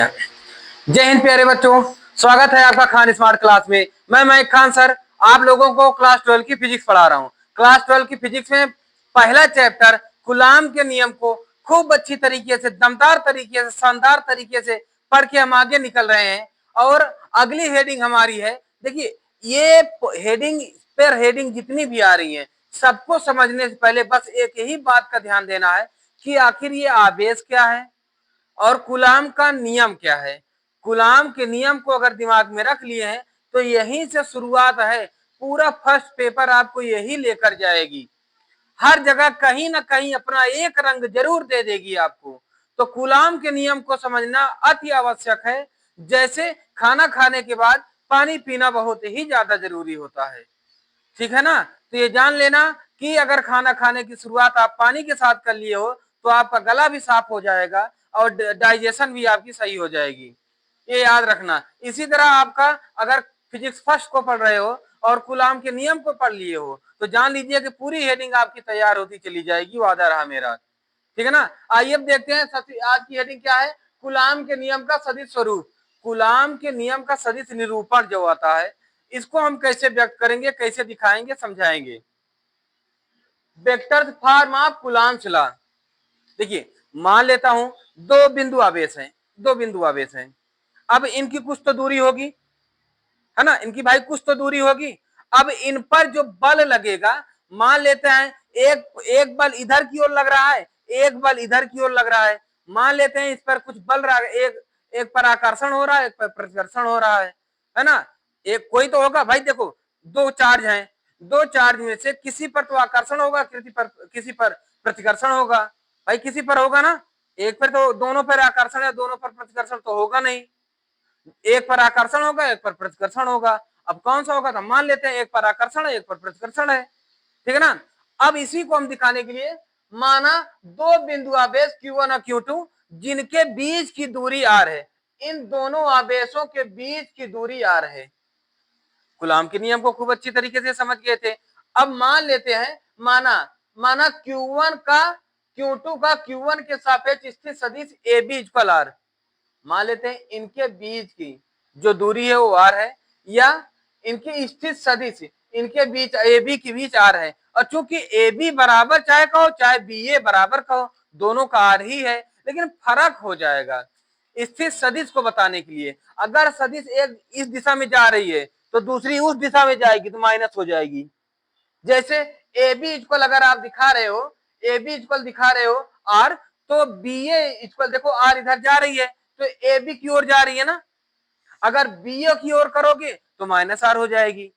जय हिंद प्यारे बच्चों, स्वागत है आपका खान स्मार्ट क्लास में। मैं मयंक खान सर आप लोगों को क्लास 12 की फिजिक्स पढ़ा रहा हूँ। क्लास 12 की फिजिक्स में पहला चैप्टर कूलाम के नियम को खूब अच्छी तरीके से, दमदार तरीके से, शानदार तरीके से पढ़ के हम आगे निकल रहे हैं। और अगली हेडिंग हमारी है, देखिए ये हेडिंग पर हेडिंग जितनी भी आ रही है सबको समझने से पहले बस एक ही बात का ध्यान देना है कि आखिर ये आवेश क्या है और कूलाम का नियम क्या है। कूलाम के नियम को अगर दिमाग में रख लिए हैं तो यहीं से शुरुआत है। पूरा फर्स्ट पेपर आपको यही लेकर जाएगी। हर जगह कहीं ना कहीं अपना एक रंग जरूर दे देगी आपको। तो कूलाम के नियम को समझना अति आवश्यक है। जैसे खाना खाने के बाद पानी पीना बहुत ही ज्यादा जरूरी होता है, ठीक है ना। तो ये जान लेना कि अगर खाना खाने की शुरुआत आप पानी के साथ कर लिए हो तो आपका गला भी साफ हो जाएगा और डाइजेशन भी आपकी सही हो जाएगी, ये याद रखना। इसी तरह आपका अगर फिजिक्स फर्स्ट को पढ़ रहे हो और कूलाम के नियम को पढ़ लिए हो तो जान लीजिए कि पूरी हेडिंग आपकी तैयार होती चली जाएगी, वादा रहा मेरा, ठीक है ना। आइए अब देखते हैं आज की हेडिंग क्या है। कूलाम के नियम का सदिश स्वरूप। कूलाम के नियम का सदिश निरूपण जो आता है इसको हम कैसे व्यक्त करेंगे, कैसे दिखाएंगे, समझाएंगे। Vector form of coulombs law. देखिए मान लेता हूं दो बिंदु आवेश हैं, दो बिंदु आवेश हैं। अब इनकी कुछ तो दूरी होगी, है ना, इनकी भाई कुछ तो दूरी होगी। अब इन पर जो बल लगेगा, मान लेते हैं एक एक बल इधर की ओर लग रहा है, एक बल इधर की ओर लग रहा है। मान लेते हैं इस पर कुछ बल रहा है, एक एक पर आकर्षण हो रहा है, एक पर प्रतिकर्षण हो रहा है ना। एक कोई तो होगा भाई, देखो दो चार्ज हैं, दो चार्ज में से किसी पर तो आकर्षण होगा, किसी पर प्रतिकर्षण होगा। भाई किसी पर होगा ना, एक पर तो, दोनों पर आकर्षण है, दोनों पर प्रतिकर्षण तो होगा नहीं। एक पर आकर्षण होगा, एक पर प्रतिकर्षण होगा। अब कौन सा होगा, तो मान लेते हैं एक पर आकर्षण है, एक पर प्रतिकर्षण है, ठीक है ना। अब इसी को हम दिखाने के लिए माना दो बिंदु आवेश Q1 और Q2 जिनके बीच की दूरी r है, इन दोनों आवेशों के बीच की दूरी r है। कूलाम के नियम को खूब अच्छी तरीके से समझ गए थे। अब मान लेते हैं, माना माना Q1 का Q2 का Q1 के सापेक्ष स्थित सदिश AB इक्वल r। मान लेते हैं इनके बीच की जो दूरी है वो r है, या इनकी स्थित सदिश इनके बीच AB के बीच r है। और चूंकि AB बराबर चाहे कहो चाहे BA बराबर कहो, दोनों का r ही है, लेकिन फर्क हो जाएगा स्थित सदिश को बताने के लिए। अगर सदिश एक इस दिशा में जा रही है तो दूसरी उस दिशा में जाएगी तो माइनस हो जाएगी। जैसे AB इक्वल अगर आप दिखा रहे हो, AB इक्वल दिखा रहे हो r, तो BA इक्वल देखो r इधर जा रही है तो AB की ओर जा रही है ना। अगर BA की ओर करोगे तो माइनस r हो जाएगी,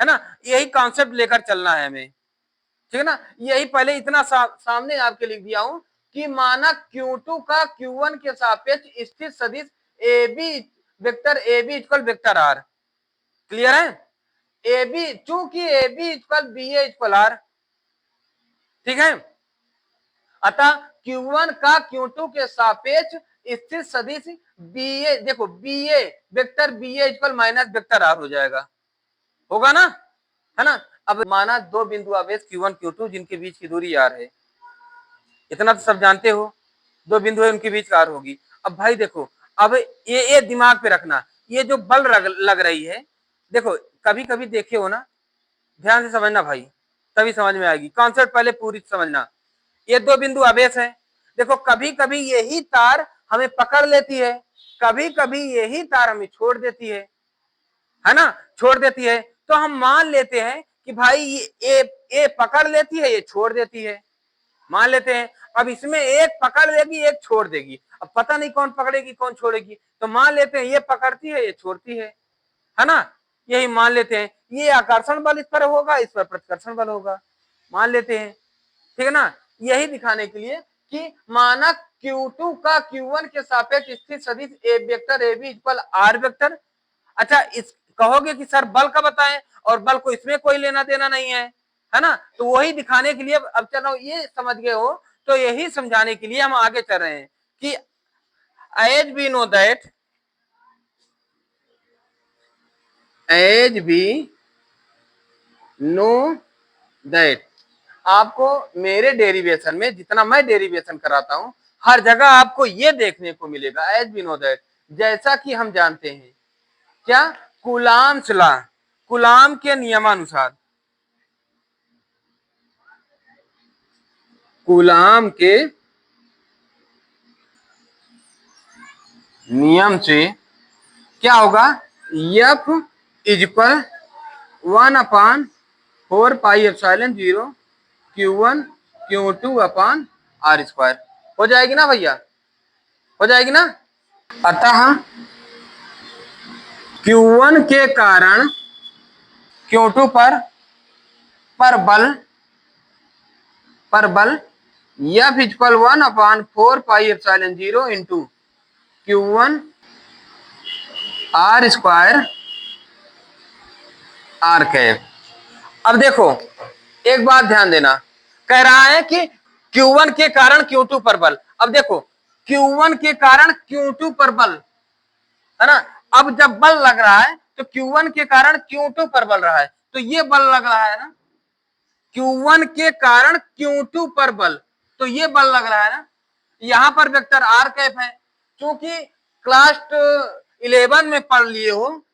है ना। यही कॉन्सेप्ट लेकर चलना है हमें, ठीक है ना। यही पहले इतना सामने आपके लिख दिया हूं कि माना Q2 का Q1 के सापेक्ष स्थित सदिश AB vector AB equal vector r। Clear है। AB चूंकि AB equal BA equal r, ठीक है। अतः Q1 का Q2 के सापेक्ष स्थित सदिश BA, देखो BA vector BA equal minus vector r हो जाएगा, होगा ना, है ना। अब माना दो बिंदु आवेश Q1 Q2 जिनके बीच की दूरी r है, इतना तो सब जानते हो, दो बिंदु है उनके बीच r होगी। अब भाई देखो, अब ये दिमाग पे रखना, ये जो बल लग रही है, देखो कभी कभी देखे हो ना, ध्यान से समझना भाई, तभी समझ में आएगी कॉन्सेप्ट, पहले पूरी समझना। ये दो बिंदु आवेश है, देखो कभी कभी यही तार हमें पकड़ लेती है, कभी कभी यही तार हमें छोड़ देती है ना, छोड़ देती है। तो हम मान लेते हैं कि भाई ये पकड़ लेती है, ये छोड़ देती है, मान लेते हैं। अब इसमें एक पकड़ लेगी, एक छोड़ देगी, अब पता नहीं कौन पकड़ेगी कौन छोड़ेगी, तो मान लेते हैं ये पकड़ती है, ये छोड़ती है ना। यही मान लेते हैं, ये आकर्षण बल इस पर होगा, इस पर प्रतिकर्षण बल होगा, मान लेते हैं, ठीक है ना। यही दिखाने के लिए कि माना Q2 का Q1 के सापेक्ष स्थित सदिश a vector AB equal r vector. अच्छा, इस कहोगे कि सर बल का बताएं, और बल को इसमें कोई लेना देना नहीं है ना। तो वही दिखाने के लिए अब चलो ये समझ गए हो, तो यही समझाने के लिए हम आगे चल रहे हैं कि as we know that आपको मेरे डेरिवेशन में जितना मैं डेरिवेशन कराता हूं हर जगह आपको ये देखने को मिलेगा, एज वी नो दैट, जैसा कि हम जानते हैं क्या, कूलाम्स लॉ, कूलाम के नियमानुसार, कूलाम के नियम से क्या होगा, F is equal 1/4πε0 Q1 Q2/r²। हो जाएगी ना भैया, हो जाएगी ना। अतः Q1 के कारण Q2 पर बल F equal 1/4πε0 into Q1 r² r cap. अब देखो एक बात ध्यान देना, कह रहा है कि Q1 के कारण Q2 पर बल। अब देखो Q1 के कारण Q2 पर बल है ना, अब जब बल लग रहा है तो Q1 के कारण Q2 पर बल रहा है, तो ये बल लग रहा है ना, Q1 के कारण Q2 पर बल, तो ये बल लग रहा है ना। यहां पर वेक्टर r कैप है, क्योंकि क्लास 11 में पढ़ लिए हो,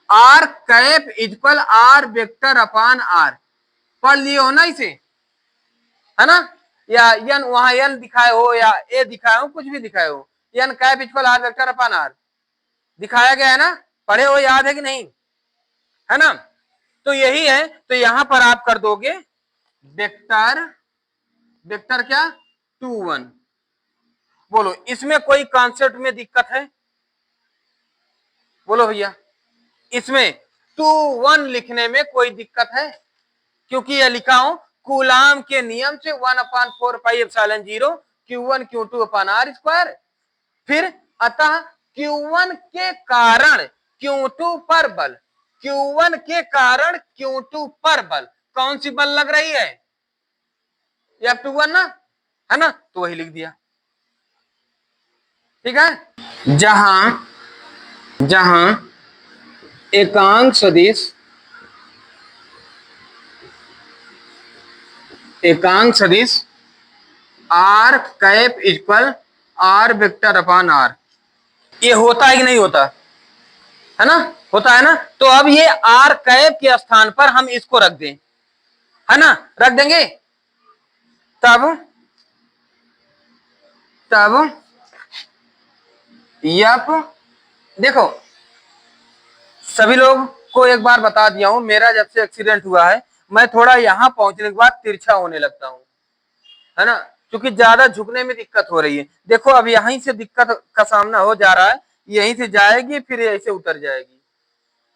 r cap equal r vector upon r, पढ़ लिए हो ना इसे, है ना, या n वहां n दिखाए हो या a दिखाए हो, कुछ भी दिखाए हो, n cap equal r vector upon r दिखाया गया है ना, पढ़े हो, याद है कि नहीं, है ना। तो यही है, तो यहां पर आप कर दोगे वेक्टर, वेक्टर क्या 2 1। बोलो इसमें कोई कॉन्सेप्ट में दिक्कत है, बोलो भैया, इसमें 2 1 लिखने में कोई दिक्कत है, क्योंकि यह लिखा हूं कूलाम के नियम से 1/4πε0 Q1 Q2/r²। फिर अतः Q1 के कारण Q2 पर बल, Q1 के कारण Q2 पर बल, कौन सी बल लग रही है, F21 ना, है ना, तो वही लिख दिया, ठीक है। जहां एकांक सदिश r cap equal r vector upon r, ये होता है कि नहीं होता, है ना, होता है ना। तो अब ये r कैप के स्थान पर हम इसको रख दें, है ना, रख देंगे, तब यप, देखो सभी लोग को एक बार बता दिया हूं, मेरा जब से एक्सीडेंट हुआ है मैं थोड़ा यहां पहुंचने के बाद तिरछा होने लगता हूं, है ना, क्योंकि ज्यादा झुकने में दिक्कत हो रही है। देखो अब यहीं से दिक्कत का सामना हो जा रहा है, यहीं से जाएगी फिर ऐसे उतर जाएगी,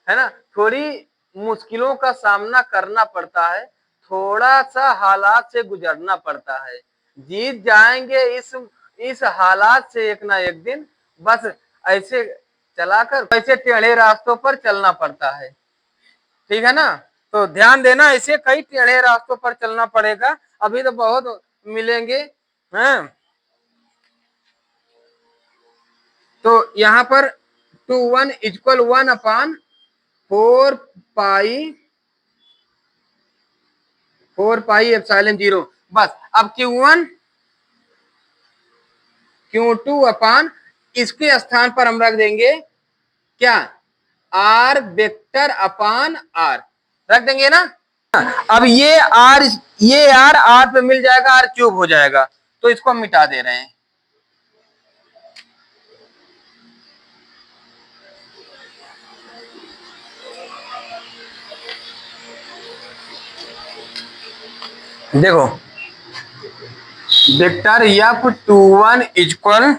है ना, थोड़ी मुश्किलों का सामना करना पड़ता है, थोड़ा सा हालात से गुजरना पड़ता है, जीत जाएंगे इस हालात से एक ना एक दिन, बस ऐसे चलाकर ऐसे टेढ़े रास्तों पर चलना पड़ता है, ठीक है ना। तो ध्यान देना, ऐसे कई टेढ़े रास्तों पर चलना पड़ेगा, अभी तो बहुत मिलेंगे, हैं। तो यहां पर 2 1 इक्वल 1/4πε0, बस। अब Q1 Q2 इसके स्थान पर हम रख देंगे क्या, r वेक्टर अपान r, रख देंगे ना। अब ये r पे मिल जाएगा, r³ हो जाएगा, तो इसको हम मिटा दे रहे हैं। देखो वेक्टर F21 इक्वल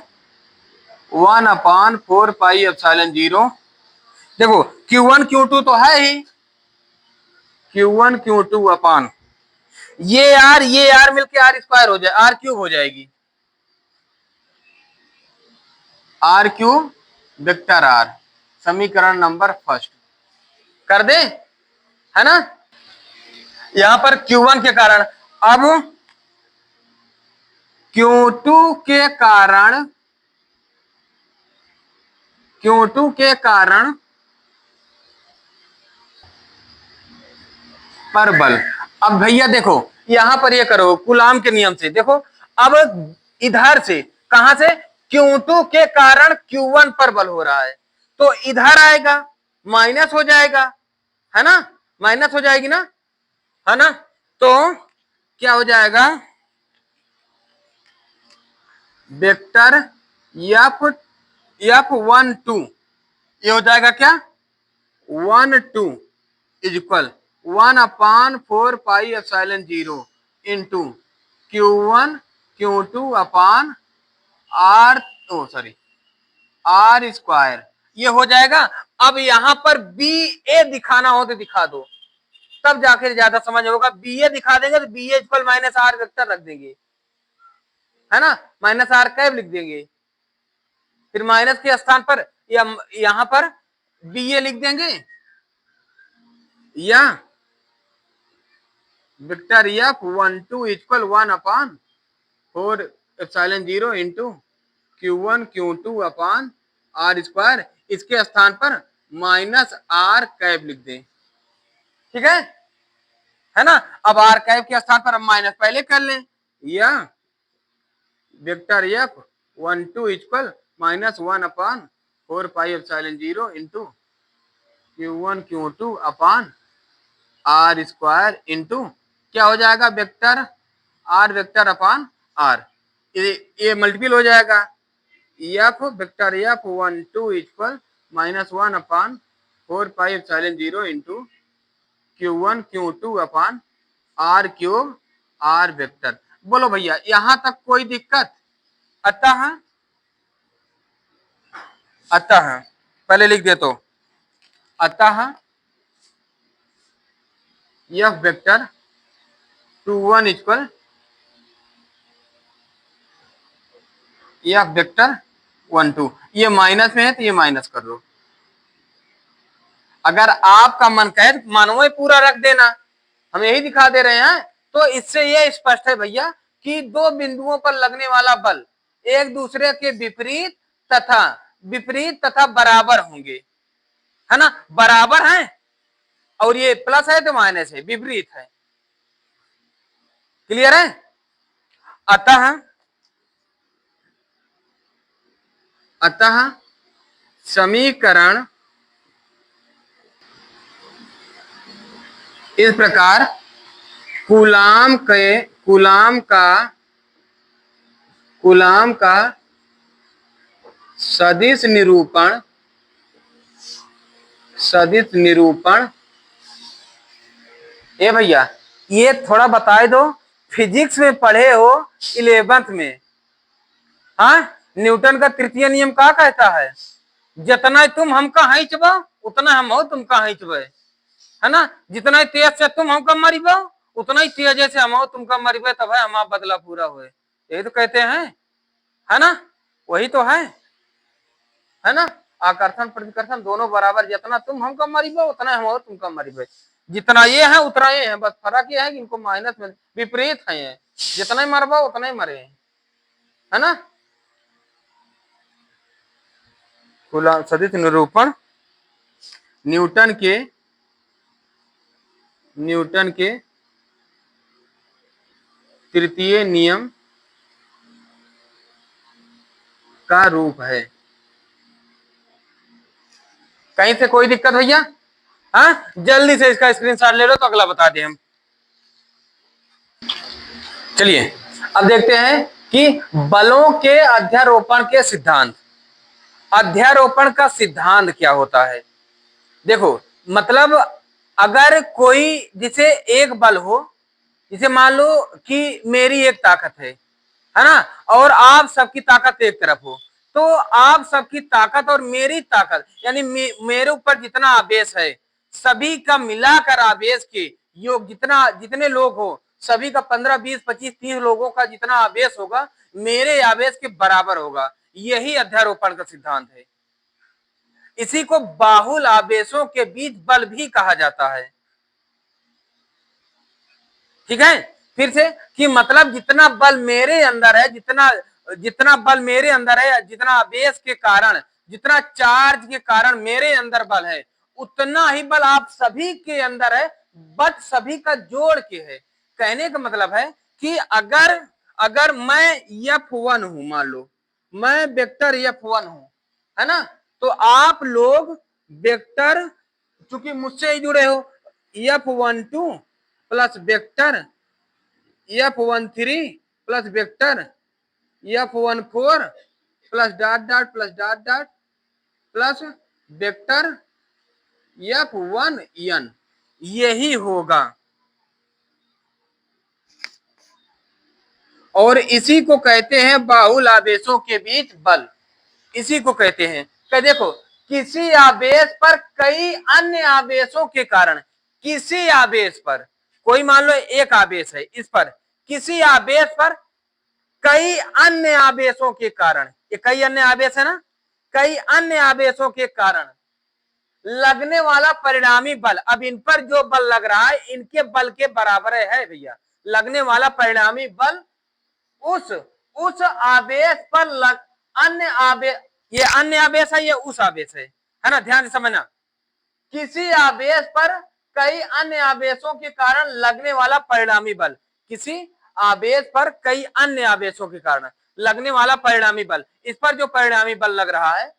1/4πε0, देखो Q1 Q2 तो है ही, Q1 Q2 अपान ये r मिलके r² हो जाए, r³ हो जाएगी, r³ वेक्टर r, समीकरण नंबर फर्स्ट कर दे, है ना। यहां पर Q1 के कारण, अब Q2 के कारण पर बल। अब भैया देखो यहां पर ये करो कूलाम के नियम से, देखो अब इधर से कहां से? Q2 के कारण Q1 पर बल हो रहा है, तो इधर आएगा, माइनस हो जाएगा, है ना, माइनस हो जाएगी ना, है ना। तो क्या हो जाएगा, वेक्टर F12 ये हो जाएगा क्या, 12 is equal 1/4πε0 into Q1 Q2 upon r, oh sorry, r square, ये हो जाएगा। अब यहां पर बी ए दिखाना हो तो दिखा दो, तब जाकर ज्यादा समझ होगा। बी ए दिखा देंगे तो B A equal minus R vector रख देंगे, है ना, माइनस आर कैब लिख देंगे, फिर माइनस के स्थान पर यहां पर बी ए लिख देंगे, या vector F12 equal 1/4πε0 into Q1 Q2 upon r square, इसके स्थान पर माइनस आर कैब लिख दें, ठीक है ना। अब आर कैब के स्थान पर हम माइनस पहले कर लें, या vector F12 equal -1/4πε0 into Q1 Q2 upon r square into क्या हो जाएगा, vector r vector upon r, ये मल्टीपल हो जाएगा। F vector F12 equal -1/4πε0 into Q1 Q2 upon r cube r vector. बोलो भैया यहां तक कोई दिक्कत? अतः पहले लिख दे तो, अतः F vector 21 equal F vector 12, ये माइनस में है तो ये माइनस कर दो। अगर आपका मन कहे तो मानवो पूरा रख देना, हम यही दिखा दे रहे हैं। तो इससे ये स्पष्ट है भैया कि दो बिंदुओं पर लगने वाला बल एक दूसरे के विपरीत तथा बराबर होंगे, है ना, बराबर है, और ये प्लस है तो माइनस है, विपरीत है। क्लियर है? अतः समीकरण इस प्रकार कूलाम का सदिश निरूपण ए भैया ये थोड़ा बताए दो, फिजिक्स में पढ़े हो 11th में, हाँ, न्यूटन का तृतीय नियम क्या कहता है, जितना तुम हमका हिंचबो उतना हम हो तुमका हिंचबे, है ना, जितना तेज से तुम हमका मरिबो उतना ही तेज से हम हो तुमका मरिबे, तब है हमारा बदला पूरा हुए, यही तो कहते हैं, है ना, वही तो है ना। आकर्षण प्रतिकर्षण दोनों बराबर, जितना तुम हमका मरिबो उतना हम हो तुमका मरिबे, जितना ये है उतना ये है, बस फर्क ये है कि इनको माइनस में विपरीत है, ये जितना ही मरबो उतना ही मरे, है ना। कूलाम सदिश निरूपण न्यूटन के तृतीय नियम का रूप है। कहीं से कोई दिक्कत भैया? हाँ, जल्दी से इसका स्क्रीनशॉट ले लो तो अगला बता दें हम। चलिए अब देखते हैं कि बलों के अध्यारोपण के सिद्धांत। अध्यारोपण का सिद्धांत क्या होता है? देखो, मतलब अगर कोई जिसे एक बल हो, जिसे मान लो कि मेरी एक ताकत है ना, और आप सबकी ताकत एक तरफ हो, तो आप सबकी ताकत और मेरी ताकत यानी मेरे ऊपर जितना आवेश है सभी का मिलाकर आवेश के योग, जितने लोग हो सभी का 15 20 25 30 लोगों का जितना आवेश होगा मेरे आवेश के बराबर होगा, यही अध्यारोपण का सिद्धांत है। इसी को बाहुल आवेशों के बीच बल भी कहा जाता है, ठीक है। फिर से कि मतलब जितना बल मेरे अंदर है, जितना बल मेरे अंदर है, जितना आवेश के कारण, जितना चार्ज के कारण मेरे अंदर बल है, उतना ही बल आप सभी के अंदर है, बट सभी का जोड़ के है। कहने का मतलब है कि अगर मैं F1 हूं मान लो, मैं वेक्टर F1 हूं, है ना, तो आप लोग वेक्टर, चूंकि मुझसे ही जुड़े हो, F12 plus vector F13 plus vector F14 plus dot dot plus dot dot plus vector F1n, यही होगा। और इसी को कहते हैं बाहुल आवेशों के बीच बल, इसी को कहते हैं। क्या देखो, किसी आवेश पर कई अन्य आवेशों के कारण, किसी आवेश पर, कोई मान लो एक आवेश है, इस पर किसी आवेश पर कई अन्य आवेशों के कारण, ये कई अन्य आवेश है ना, कई अन्य आवेशों के कारण लगने वाला परिणामी बल, अब इन पर जो बल लग रहा है इनके बल के बराबर है भैया। लगने वाला परिणामी बल उस आवेश पर अन्य आवेश, ये अन्य आवेश है, ये उस आवेश है ना, ध्यान से समझना। किसी आवेश पर कई अन्य आवेशों के कारण लगने वाला परिणामी बल, किसी आवेश पर कई अन्य आवेशों के कारण लगने वाला परिणामी बल, इस पर जो परिणामी बल लग रहा है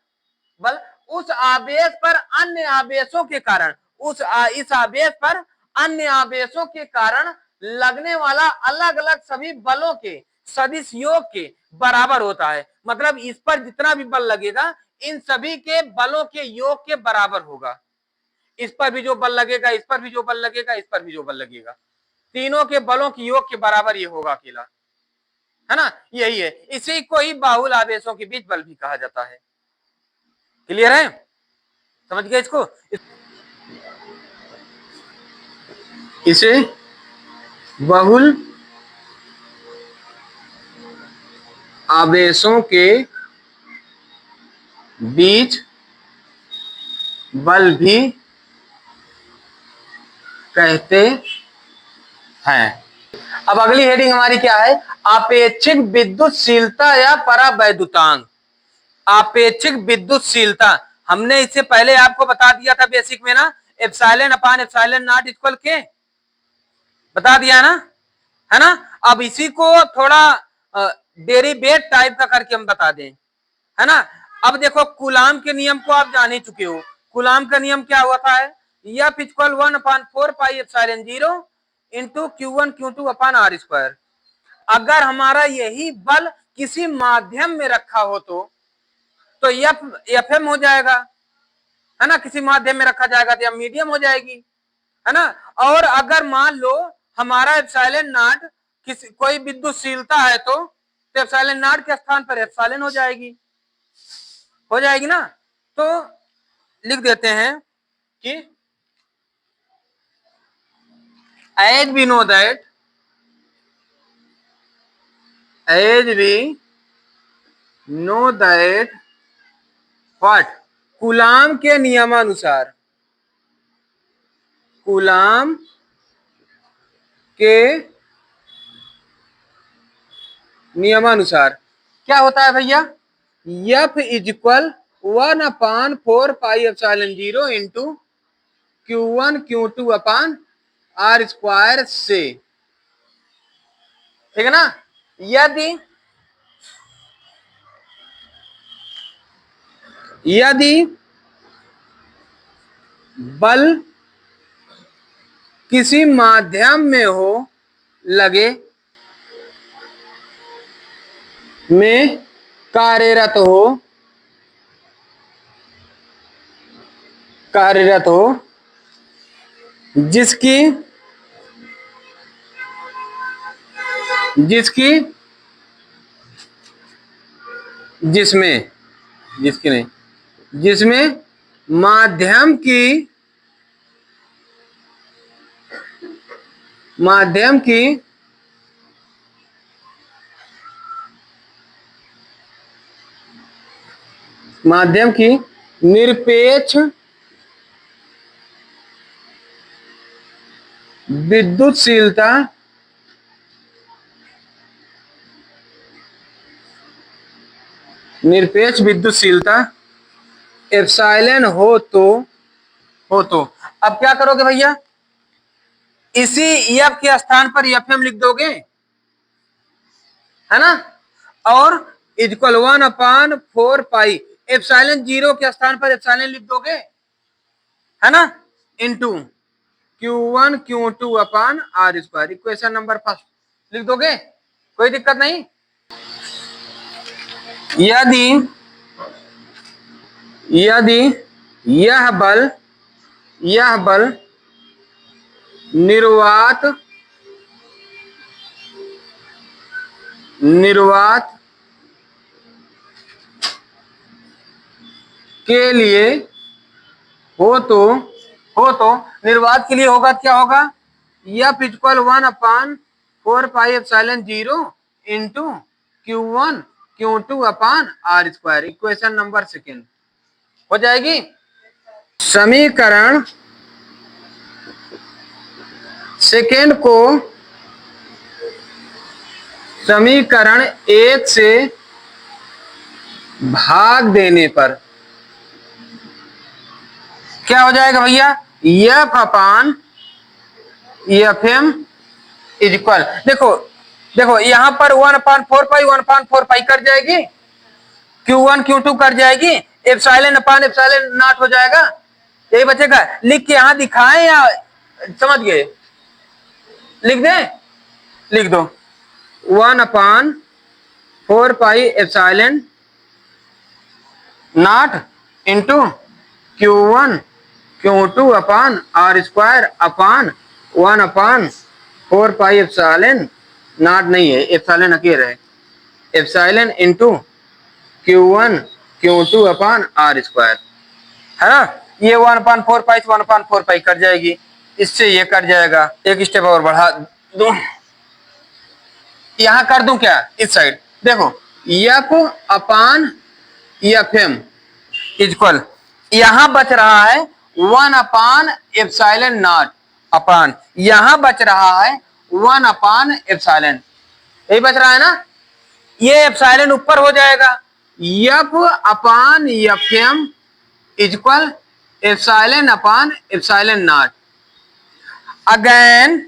बल, उस आवेश पर अन्य आवेशों के कारण, इस आवेश पर अन्य आवेशों के कारण लगने वाला अलग अलग सभी बलों के सदिश योग के बराबर होता है। मतलब इस पर जितना भी बल लगेगा इन सभी के बलों के योग के बराबर होगा। इस पर भी जो बल लगेगा, इस पर भी जो बल लगेगा, इस पर भी जो बल लगेगा, तीनों के बलों के योग के बराबर ये होगा अकेला, है ना, यही है। इसी को ही बाहुल आवेशों के बीच बल भी कहा जाता है। क्लियर है, समझ गए इसको? इसे बहुल आवेशों के बीच बल भी कहते हैं। अब अगली हेडिंग हमारी क्या है? आपेक्षिक विद्युतशीलता या परावैद्युतांक। आपेक्षिक विद्युतशीलता, हमने इससे पहले आपको बता दिया था बेसिक में ना, epsilon upon epsilon not equal के, बता दिया ना, है ना। अब इसी को थोड़ा डेरिवेट टाइप का करके हम बता दें, है ना। अब देखो कूलाम के नियम को आप जान ही चुके हो। कूलाम का नियम क्या होता है? F equal 1/4 pi epsilon 0 into Q1 Q2 अपान R स्क्वायर। अगर हमारा यही बल किसी माध्यम में रखा हो तो Fm हो जाएगा, है ना, किसी माध्यम में रखा जाएगा तो मीडियम हो जाएगी, है ना। और अगर मान लो हमारा एप्सिलॉन नॉट किसी कोई विद्युतशीलता है तो एप्सिलॉन नॉट के स्थान पर एप्सिलॉन हो जाएगी ना। तो लिख देते हैं कि as we know that what coulomb के नियमानुसार, कूलाम के नियमानुसार क्या होता है भैया? F is equal 1/4 pi epsilon 0 into Q1 Q2 upon R square से, ठीक है ना। यदि बल किसी माध्यम में हो लगे में कार्यरत हो जिसकी जिसमें माध्यम की निरपेक्ष विद्युतशीलता एप्सिलॉन हो तो अब क्या करोगे भैया? इसी F के स्थान पर Fm लिख दोगे, है ना। और इक्वल 1/4 पाई, एप्सिलॉन जीरो के स्थान पर एप्सिलॉन लिख दोगे, है ना, into Q1 Q2 upon R square. Equation number first लिख दोगे, कोई दिक्कत नहीं। यदि यह बल निर्वात के लिए हो तो निर्वात के लिए होगा, क्या होगा, F equal 1/4 epsilon zero into Q1 Q2 upon R square. Equation number second हो जाएगी। समीकरण सेकेंड को समीकरण एक से भाग देने पर क्या हो जाएगा भैया, F upon Fm is equal, देखो यहां पर 1/4 कट जाएगी, Q1 Q2 कट जाएगी, एप्सिलॉन अपॉन एप्सिलॉन नॉट हो जाएगा, यही बचेगा। लिख के यहां दिखाएं या समझ गए, लिख दे, लिख दो 1/4 epsilon not into Q1 Q2 upon R square upon 1/4 epsilon not नहीं है, एप्सिलॉन अकेले है, epsilon into Q1 Q2 upon R square, है ना। ये 1/4 से 1/4 कट जाएगी, इससे ये कट जाएगा। एक स्टेप और बढ़ा दूं, यहां कर दूं क्या, इस साइड देखो, F अपॉन Fm इक्वल, यहां बच रहा है 1/एप्सिलॉन नॉट अपॉन, यहां बच रहा है 1/एप्सिलॉन, यही बच रहा है ना, ये एप्सिलॉन ऊपर हो जाएगा, F upon Fm equal epsilon upon epsilon not. Again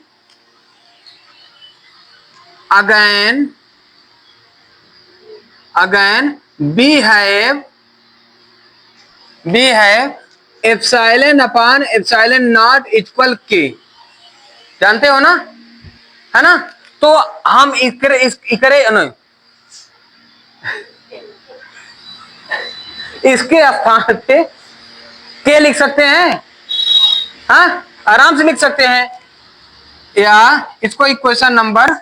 we have epsilon upon epsilon not equal k, जानते हो ना, है ना। तो हम इसके स्थान पे k लिख सकते हैं, हाँ आराम से लिख सकते हैं, या इसको equation number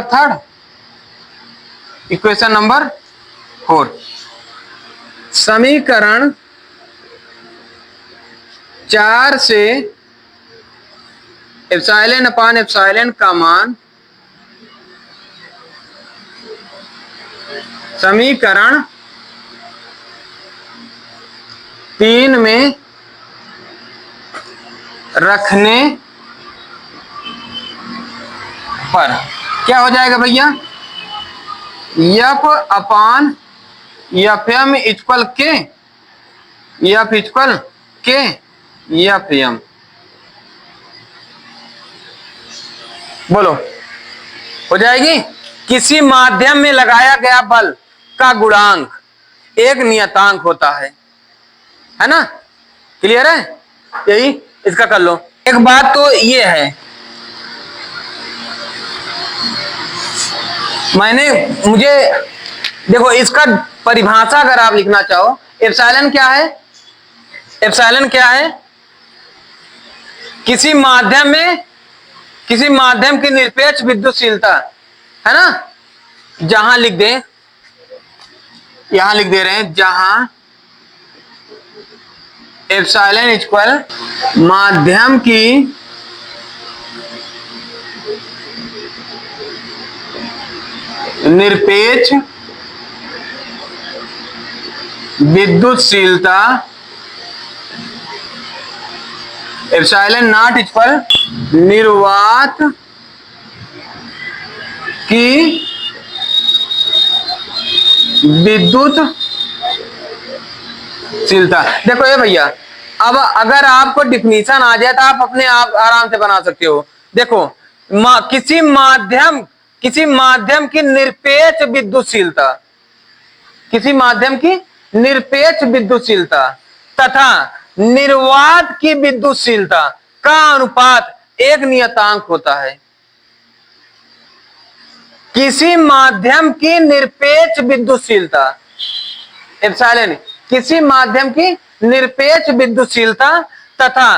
third, equation number fourth, समीकरण 4 से एप्सिलॉन अपॉन एप्सिलॉन का मान समीकरण 3 में रखने पर क्या हो जाएगा भैया, F upon Fm equal k, F equal k Fm, बोलो हो जाएगी। किसी माध्यम में लगाया गया बल का गुणांक एक नियतांक होता है ना, क्लियर है, यही इसका कर लो। एक बात तो ये है, मुझे देखो इसका परिभाषा अगर आप लिखना चाहो, एप्सिलॉन क्या है, एप्सिलॉन क्या है, किसी माध्यम की निरपेक्ष विद्युतशीलता, है ना। जहां लिख दें, यहां लिख दे रहे हैं, जहां एप्सिलॉन इक्वल माध्यम की निरपेक्ष विद्युतशीलता, एप्सिलॉन नॉट इक्वल निर्वात की विद्युतशीलता। देखो ये भैया, अब अगर आपको डिफिनीशन आ जाए तो आप अपने आप आराम से बना सकते हो। देखो किसी माध्यम किसी माध्यम की निरपेक्ष विद्युतशीलता, किसी माध्यम की निरपेक्ष विद्युतशीलता तथा निर्वात की विद्युतशीलता का अनुपात एक नियतांक होता है। किसी माध्यम की निरपेक्ष विद्युतशीलता एप्सिलॉन, किसी माध्यम की निरपेक्ष विद्युतशीलता तथा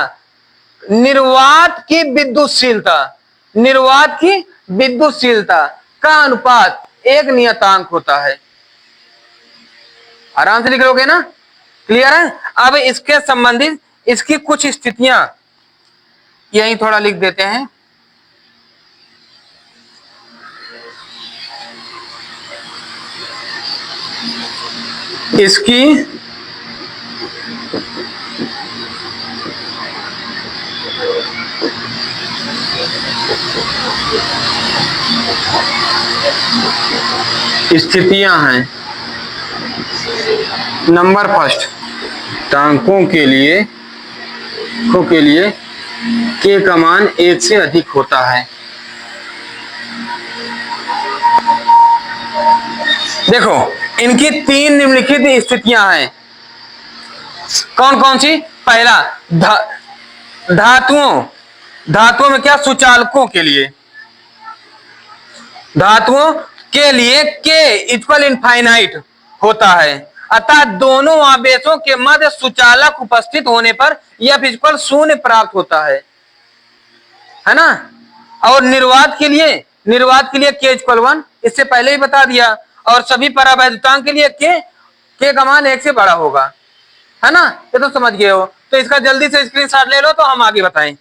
निर्वात की विद्युतशीलता, निर्वात की विद्युतशीलता का अनुपात एक नियतांक होता है। आराम से लिख लोगे ना, क्लियर है। अब इसके संबंधित इसकी कुछ स्थितियां यही थोड़ा लिख देते हैं। इसकी स्थितियां हैं। नंबर फर्स्ट, टांकों के लिए के का मान 1 से अधिक होता है। देखो इनकी 3 निम्नलिखित स्थितियां हैं। कौन कौन सी? पहला, धातुओं में क्या? सुचालकों के लिए, धातुओं के लिए के इक्वल इनफाइनाइट होता है, अतः दोनों आवेशों के मध्य सुचालक उपस्थित होने पर यह फिजिकल शून्य प्राप्त होता है ना। और निर्वात के लिए के इक्वल 1, इससे पहले ही बता दिया। और सभी परावैद्युतांक के लिए के का मान 1 से बड़ा होगा, है ना। ये तो समझ गए हो। तो इसका जल्दी से स्क्रीनशॉट ले लो तो हम आगे बताएं।